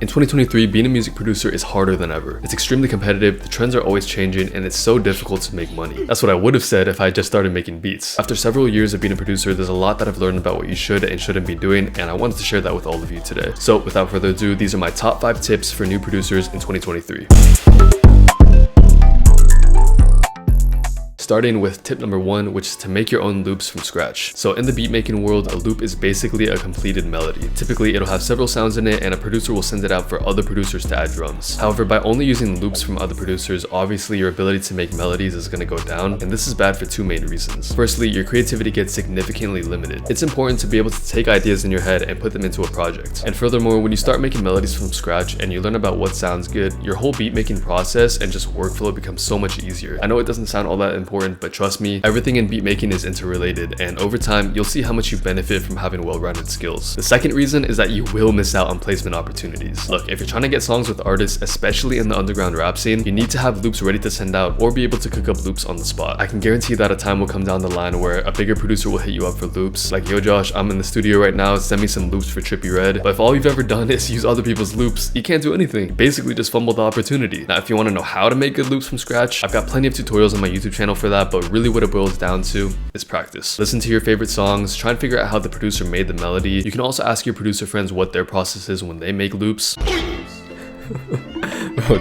In 2023, being a music producer is harder than ever. It's extremely competitive, the trends are always changing, and it's so difficult to make money. That's what I would have said if I had just started making beats. After several years of being a producer, there's a lot that I've learned about what you should and shouldn't be doing, and I wanted to share that with all of you today. So without further ado, these are my top 5 tips for new producers in 2023. Starting with tip number 1, which is to make your own loops from scratch. So in the beat making world, a loop is basically a completed melody. Typically, it'll have several sounds in it and a producer will send it out for other producers to add drums. However, by only using loops from other producers, obviously your ability to make melodies is going to go down, and this is bad for 2 main reasons. Firstly, your creativity gets significantly limited. It's important to be able to take ideas in your head and put them into a project. And furthermore, when you start making melodies from scratch and you learn about what sounds good, your whole beat making process and just workflow becomes so much easier. I know it doesn't sound all that important, but trust me, everything in beat making is interrelated, and over time, you'll see how much you benefit from having well-rounded skills. The second reason is that you will miss out on placement opportunities. Look, if you're trying to get songs with artists, especially in the underground rap scene, you need to have loops ready to send out or be able to cook up loops on the spot. I can guarantee that a time will come down the line where a bigger producer will hit you up for loops, like, yo Josh, I'm in the studio right now, send me some loops for Trippie Redd. But if all you've ever done is use other people's loops, you can't do anything. Basically just fumble the opportunity. Now, if you want to know how to make good loops from scratch, I've got plenty of tutorials on my YouTube channel for that, but really what it boils down to is practice. Listen to your favorite songs, try and figure out how the producer made the melody. You can also ask your producer friends what their process is when they make loops.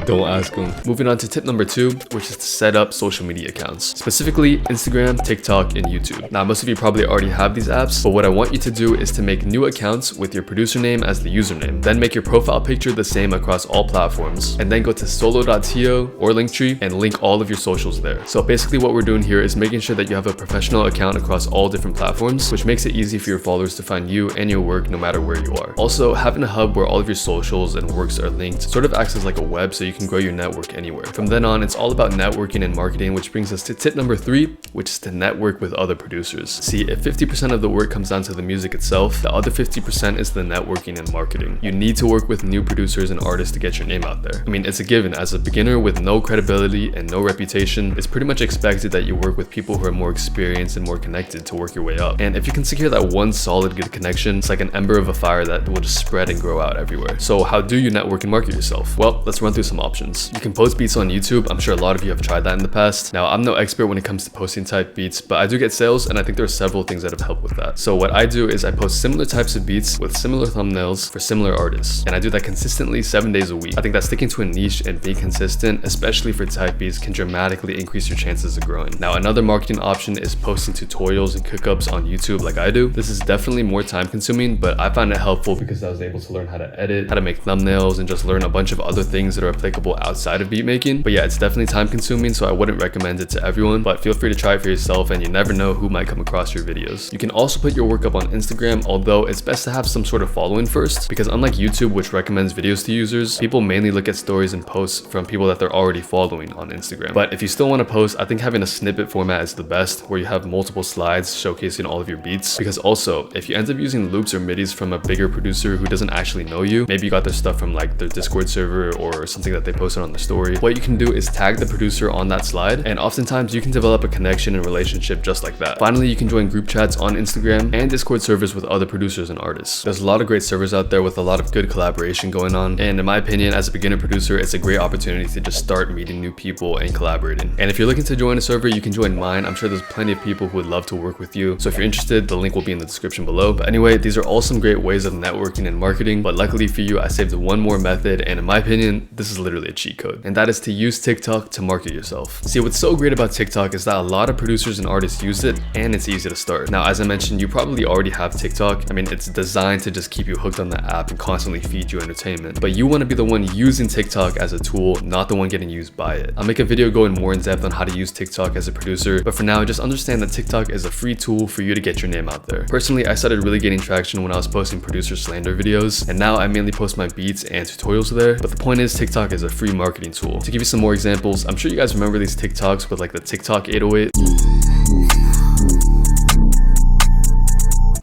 Don't ask them. Moving on to tip number 2, which is to set up social media accounts, specifically Instagram, TikTok, and YouTube. Now, most of you probably already have these apps, but what I want you to do is to make new accounts with your producer name as the username. Then make your profile picture the same across all platforms, and then go to solo.to or Linktree and link all of your socials there. So basically what we're doing here is making sure that you have a professional account across all different platforms, which makes it easy for your followers to find you and your work no matter where you are. Also, having a hub where all of your socials and works are linked sort of acts as like a web, so you can grow your network anywhere. From then on, it's all about networking and marketing, which brings us to tip number 3, which is to network with other producers. See, if 50% of the work comes down to the music itself, the other 50% is the networking and marketing. You need to work with new producers and artists to get your name out there. I mean, it's a given. As a beginner with no credibility and no reputation, it's pretty much expected that you work with people who are more experienced and more connected to work your way up. And if you can secure that one solid good connection, it's like an ember of a fire that will just spread and grow out everywhere. So how do you network and market yourself? Well, let's run through some options. You can post beats on YouTube. I'm sure a lot of you have tried that in the past. Now, I'm no expert when it comes to posting type beats, but I do get sales, and I think there are several things that have helped with that. So what I do is I post similar types of beats with similar thumbnails for similar artists, and I do that consistently 7 days a week. I think that sticking to a niche and being consistent, especially for type beats, can dramatically increase your chances of growing. Now, another marketing option is posting tutorials and cookups on YouTube like I do. This is definitely more time consuming, but I find it helpful because I was able to learn how to edit, how to make thumbnails, and just learn a bunch of other things that are applicable outside of beat making. But yeah, it's definitely time consuming, so I wouldn't recommend it to everyone, but feel free to try it for yourself, and you never know who might come across your videos. You can also put your work up on Instagram, although it's best to have some sort of following first, because unlike YouTube, which recommends videos to users, people mainly look at stories and posts from people that they're already following on Instagram. But if you still want to post, I think having a snippet format is the best, where you have multiple slides showcasing all of your beats, because also, if you end up using loops or midis from a bigger producer who doesn't actually know you, maybe you got their stuff from like their Discord server or something that they posted on the story, what you can do is tag the producer on that slide, and oftentimes you can develop a connection and relationship just like that. Finally, you can join group chats on Instagram and Discord servers with other producers and artists. There's a lot of great servers out there with a lot of good collaboration going on, and in my opinion, as a beginner producer, it's a great opportunity to just start meeting new people and collaborating. And if you're looking to join a server, you can join mine. I'm sure there's plenty of people who would love to work with you, so if you're interested, the link will be in the description below. But anyway, these are all some great ways of networking and marketing, but luckily for you, I saved one more method, and in my opinion, this is literally a cheat code, and that is to use TikTok to market yourself. See, what's so great about TikTok is that a lot of producers and artists use it, and it's easy to start. Now, as I mentioned, you probably already have TikTok. I mean, it's designed to just keep you hooked on the app and constantly feed you entertainment, but you want to be the one using TikTok as a tool, not the one getting used by it. I'll make a video going more in depth on how to use TikTok as a producer, but for now, just understand that TikTok is a free tool for you to get your name out there. Personally, I started really gaining traction when I was posting producer slander videos, and now I mainly post my beats and tutorials there, but the point is TikTok is a free marketing tool. To give you some more examples, I'm sure you guys remember these TikToks with like the TikTok 808.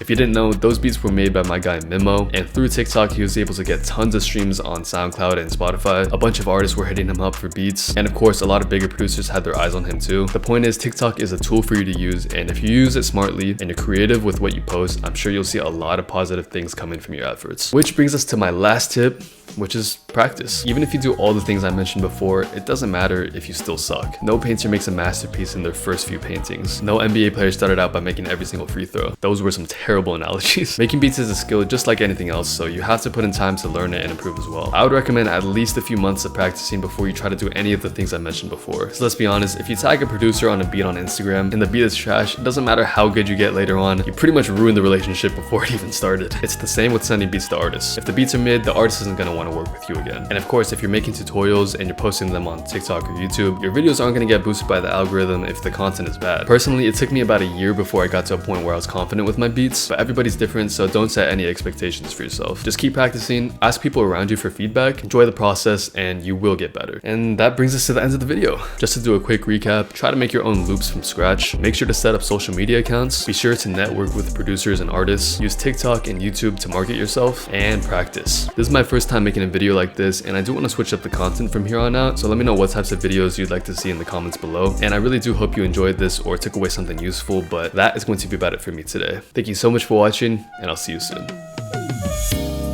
If you didn't know, those beats were made by my guy Mimo, and through TikTok he was able to get tons of streams on SoundCloud and Spotify. A bunch of artists were hitting him up for beats, and of course a lot of bigger producers had their eyes on him too. The point is, TikTok is a tool for you to use, and if you use it smartly and you're creative with what you post, I'm sure you'll see a lot of positive things coming from your efforts. Which brings us to my last tip, which is practice. Even if you do all the things I mentioned before, it doesn't matter if you still suck. No painter makes a masterpiece in their first few paintings. No NBA player started out by making every single free throw. Those were some terrible analogies. Making beats is a skill just like anything else, so you have to put in time to learn it and improve as well. I would recommend at least a few months of practicing before you try to do any of the things I mentioned before. So let's be honest, if you tag a producer on a beat on Instagram and the beat is trash, it doesn't matter how good you get later on, you pretty much ruined the relationship before it even started. It's the same with sending beats to artists. If the beats are mid, the artist isn't gonna want to work with you again. And of course, if you're making tutorials and you're posting them on TikTok or YouTube, your videos aren't going to get boosted by the algorithm if the content is bad. Personally, it took me about a year before I got to a point where I was confident with my beats, but everybody's different, so don't set any expectations for yourself. Just keep practicing, ask people around you for feedback, enjoy the process, and you will get better. And that brings us to the end of the video. Just to do a quick recap, try to make your own loops from scratch, make sure to set up social media accounts, be sure to network with producers and artists, use TikTok and YouTube to market yourself, and practice. This is my first time making a video like this, and I do want to switch up the content from here on out, so let me know what types of videos you'd like to see in the comments below. And I really do hope you enjoyed this or took away something useful, but that is going to be about it for me today. Thank you so much for watching, and I'll see you soon.